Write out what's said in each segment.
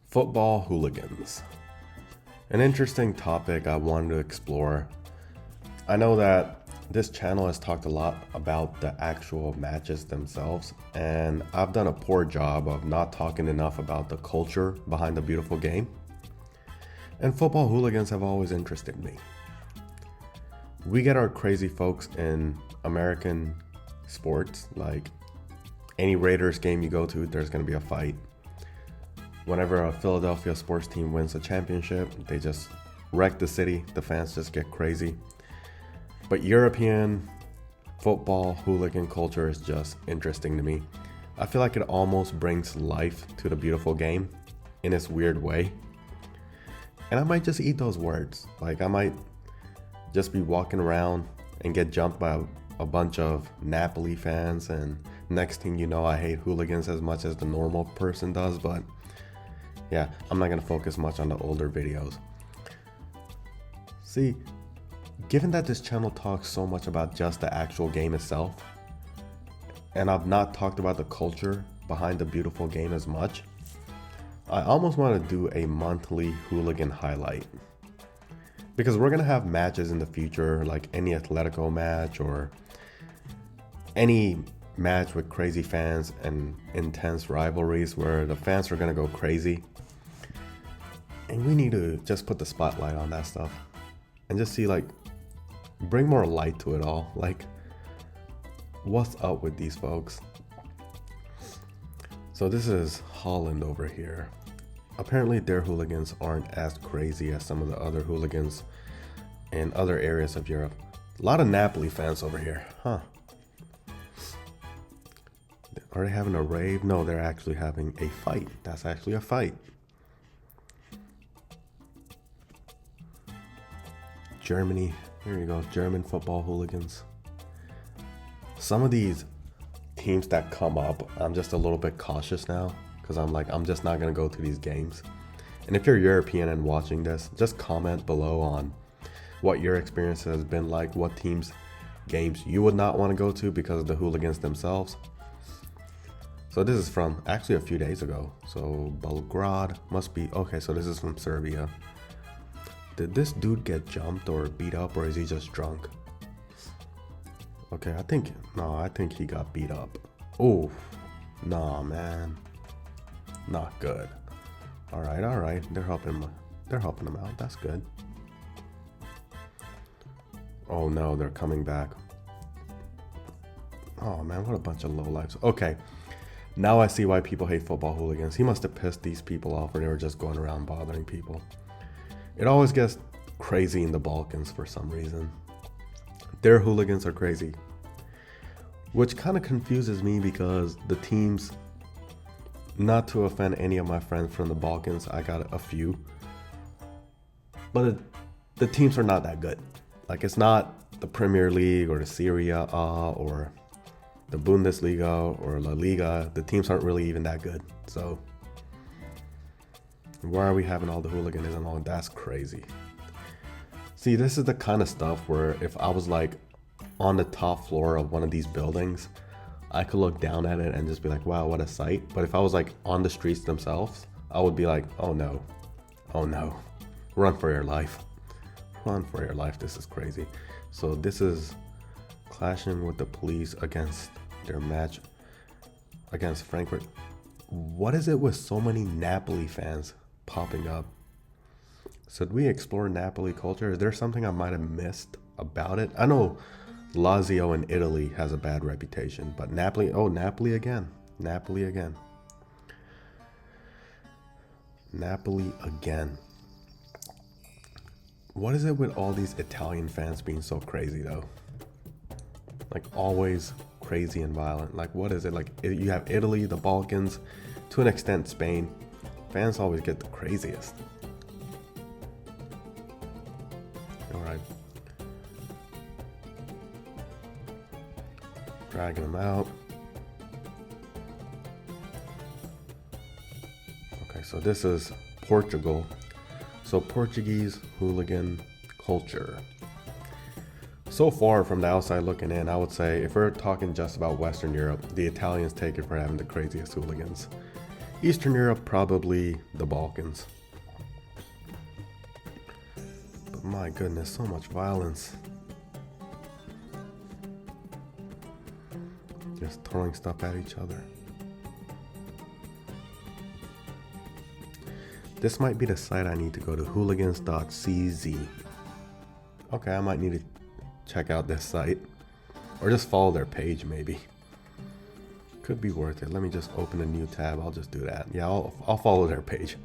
Football hooligans. An interesting topic I wanted to explore. I know that this channel has talked a lot about the actual matches themselves, and I've done a poor job of not talking enough about the culture behind the beautiful game. And football hooligans have always interested me. We get our crazy folks in American sports, like any Raiders game you go to, there's going to be a fight. Whenever a Philadelphia sports team wins a championship, they just wreck the city. The fans just get crazy. But European football hooligan culture is just interesting to me. I feel like it almost brings life to the beautiful game in its weird way. And I might just eat those words. Like I might just be walking around and get jumped by a bunch of Napoli fans, and next thing you know, I hate hooligans as much as the normal person does. But yeah, I'm not going to focus much on the older videos. See, given that this channel talks so much about just the actual game itself, and I've not talked about the culture behind the beautiful game as much, I almost want to do a monthly hooligan highlight. Because we're going to have matches in the future, like any Atletico match or any match with crazy fans and intense rivalries where the fans are going to go crazy. And we need to just put the spotlight on that stuff and just see, like, bring more light to it all. Like, what's up with these folks? So this is Holland over here. Apparently their hooligans aren't as crazy as some of the other hooligans in other areas of Europe. A lot of Napoli fans over here, huh? Are they having a rave? No, they're actually having a fight. That's actually a fight. Germany, here you go, German football hooligans. Some of these teams that come up, I'm just a little bit cautious now because I'm just not going to go to these games. And if you're European and watching this, just comment below on what your experience has been like, what teams, games you would not want to go to because of the hooligans themselves. So this is from actually a few days ago. So Belgrade must be, okay, so this is from Serbia. Did this dude get jumped or beat up, or is he just drunk? Okay, I think he got beat up. Oh, nah, man. Not good. All right. They're helping him out. That's good. Oh no, they're coming back. Oh man, what a bunch of lowlifes. Okay, now I see why people hate football hooligans. He must have pissed these people off, or they were just going around bothering people. It always gets crazy in the Balkans for some reason. Their hooligans are crazy, which kind of confuses me because the teams, not to offend any of my friends from the Balkans, I got a few, but the teams are not that good. Like, it's not the Premier League or the Serie A or the Bundesliga or La Liga. The teams aren't really even that good. So why are we having all the hooliganism on? That's crazy. See, this is the kind of stuff where if I was like on the top floor of one of these buildings, I could look down at it and just be like, wow, what a sight. But if I was like on the streets themselves, I would be like, oh no, run for your life. Run for your life, this is crazy. So this is clashing with the police against their match against Frankfurt. What is it with so many Napoli fans popping up? Should we explore Napoli culture? Is there something I might have missed about it? I know Lazio in Italy has a bad reputation, but Napoli again. Napoli again. What is it with all these Italian fans being so crazy though? Like always crazy and violent. Like what is it? Like you have Italy, the Balkans, to an extent Spain. Fans always get the craziest. All right. Dragging them out. Okay, so this is Portugal. So Portuguese hooligan culture. So far from the outside looking in, I would say if we're talking just about Western Europe, the Italians take it for having the craziest hooligans. Eastern Europe, probably the Balkans. But my goodness, so much violence. Just throwing stuff at each other. This might be the site I need to go to, hooligans.cz. Okay, I might need to check out this site. Or just follow their page, maybe. Could be worth it. Let me just open a new tab. I'll just do that. Yeah, I'll follow their page.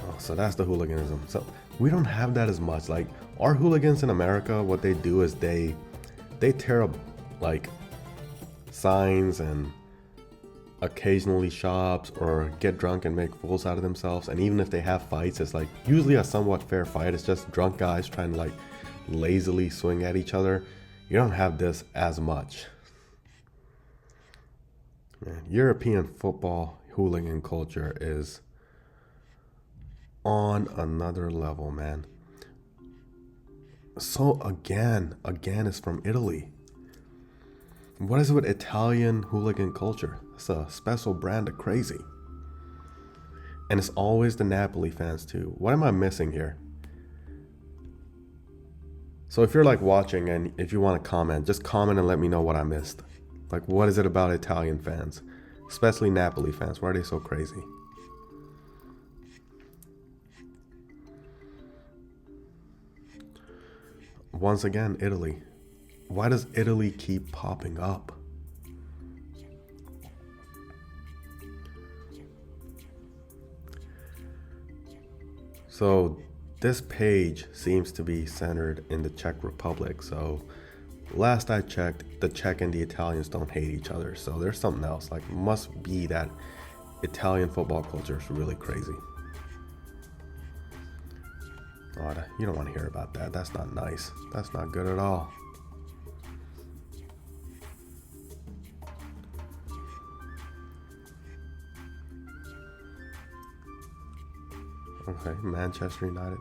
Oh, so that's the hooliganism. So we don't have that as much. Like our hooligans in America, what they do is they tear up like signs and occasionally shops, or get drunk and make fools out of themselves. And even if they have fights, it's like usually a somewhat fair fight. It's just drunk guys trying to like lazily swing at each other. You don't have this as much. Man, European football hooligan culture is on another level, man. So again is from Italy. What is it with Italian hooligan culture? It's a special brand of crazy. And it's always the Napoli fans too. What am I missing here? So if you're like watching and if you want to comment, just comment and let me know what I missed. Like, what is it about Italian fans, especially Napoli fans? Why are they so crazy? Once again, Italy. Why does Italy keep popping up? So this page seems to be centered in the Czech Republic. So last I checked, the Czech and the Italians don't hate each other. So there's something else. Like, must be that Italian football culture is really crazy. Oh, you don't want to hear about that. That's not nice. That's not good at all. Okay, Manchester United.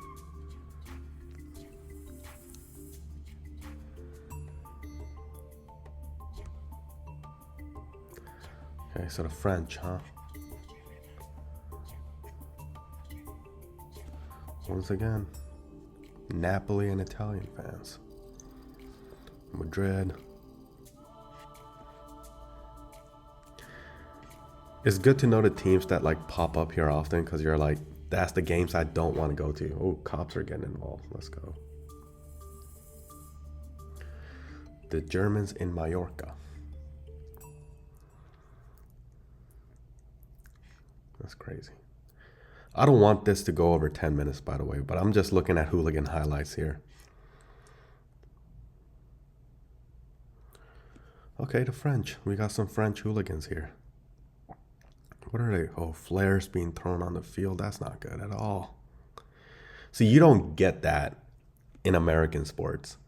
Okay, so the French, huh? Once again, Napoli and Italian fans. Madrid. It's good to know the teams that like pop up here often, because you're like, that's the games I don't want to go to. Oh, cops are getting involved. Let's go. The Germans in Mallorca. That's crazy. I don't want this to go over 10 minutes, by the way, but I'm just looking at hooligan highlights here. Okay, the French. We got some French hooligans here. What are they? Oh, flares being thrown on the field. That's not good at all. See, you don't get that in American sports.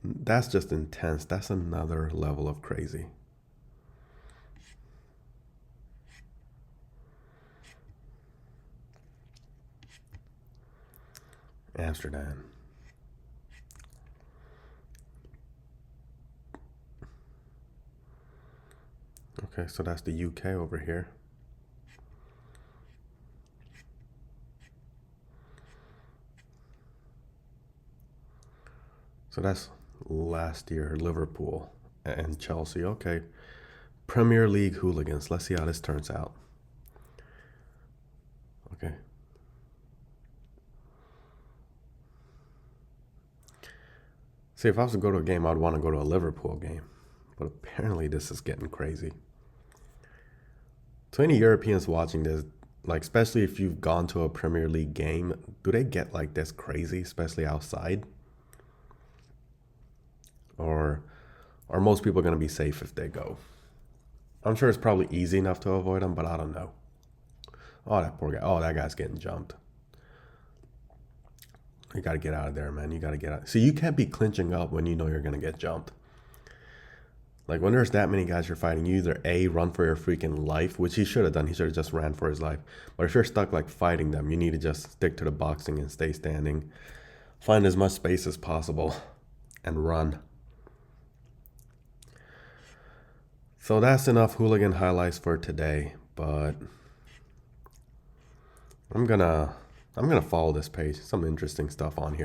That's just intense. That's another level of crazy. Amsterdam. Okay, so that's the UK over here. So that's last year, Liverpool and Chelsea. Okay, Premier League hooligans. Let's see how this turns out. Okay. See, if I was to go to a game, I'd want to go to a Liverpool game. But apparently this is getting crazy. So any Europeans watching this, like especially if you've gone to a Premier League game, do they get like this crazy, especially outside? Or are most people going to be safe if they go? I'm sure it's probably easy enough to avoid them, but I don't know. Oh, that poor guy. Oh, that guy's getting jumped. You got to get out of there, man. You got to get out. See, you can't be clinching up when you know you're going to get jumped. Like when there's that many guys you're fighting, you either A, run for your freaking life, which he should have done. He should have just ran for his life. But if you're stuck like fighting them, you need to just stick to the boxing and stay standing. Find as much space as possible and run. So that's enough hooligan highlights for today, but I'm gonna follow this page. Some interesting stuff on here.